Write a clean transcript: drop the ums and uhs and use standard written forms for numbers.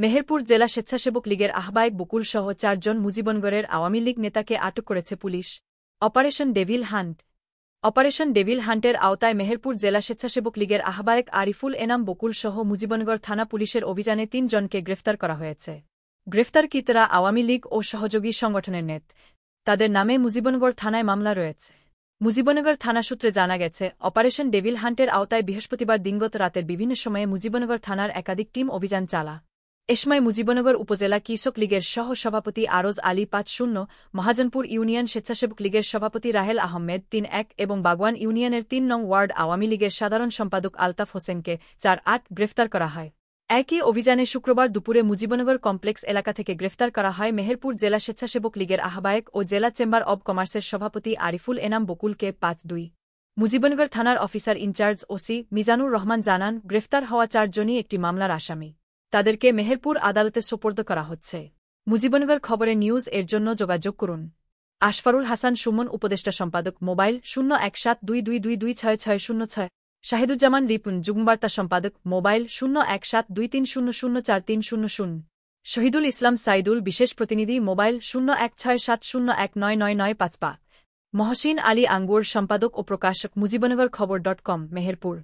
মেহেরপুর জেলা স্বেচ্ছাসেবক লীগের আহ্বায়ক বকুল সহ 4 জন মুজিবনগরের আওয়ামী লীগ নেতাকে আটক করেছে পুলিশ। অপারেশন ডেভিল হান্টের আওতায় মেহেরপুর জেলা স্বেচ্ছাসেবক লীগের আহ্বায়ক আরিফুল এনাম বকুল সহ মুজিবনগর থানা পুলিশের অভিযানে 3 জনকে গ্রেফতার করা হয়েছে। গ্রেফতারকৃতরা আওয়ামী লীগ ও সহযোগী সংগঠনের নেতা। তাদের নামে মুজিবনগর থানায় মামলা রয়েছে। মুজিবনগর থানা সূত্রে জানা গেছে, অপারেশন ডেভিল হান্টের আওতায় বৃহস্পতিবার দিনগত রাতের বিভিন্ন সময়ে মুজিবনগর থানার একাধিক টিম অভিযান চালা। এ সময় মুজিবনগর উপজেলা কৃষক লীগের সহ সভাপতি আরজ আলী ৫-০, মহাজনপুর ইউনিয়ন স্বেচ্ছাসেবক লীগের সভাপতি রাহেল আহমেদ ৩-১ এবং বাগওয়ান ইউনিয়নের ৩ নং ওয়ার্ড আওয়ামী লীগের সাধারণ সম্পাদক আলতাফ হোসেনকে ৪-৮ গ্রেফতার করা হয়। একই অভিযানে শুক্রবার দুপুরে মুজিবনগর কমপ্লেক্স এলাকা থেকে গ্রেফতার করা হয় মেহেরপুর জেলা স্বেচ্ছাসেবক লীগের আহ্বায়ক ও জেলা চেম্বার অব কমার্সের সভাপতি আরিফুল এনাম বকুলকে ৫-২। মুজিবনগর থানার officer in charge OC Mizanur Rahman জানান, গ্রেফতার হওয়া 4 জনই একটি মামলার আসামি। তাদেরকে মেহেরপুর আদালতে সোপর্দ করা হচ্ছে। মুজিবনগর খবরে নিউজ এর জন্য যোগাযোগ করুন। আশফারুল হাসান সুমন, উপদেষ্টা সম্পাদক, মোবাইল 01722226606। শাহিদুজ্জামান রিপুন, যুগ্মবার্তা সম্পাদক, মোবাইল 01723004300। শহীদুল ইসলাম সাইদুল, বিশেষ প্রতিনিধি, মোবাইল 01670199995। মহসিন আলী আঙ্গুর, সম্পাদক ও প্রকাশক, মুজিবনগর খবর.com, মেহেরপুর।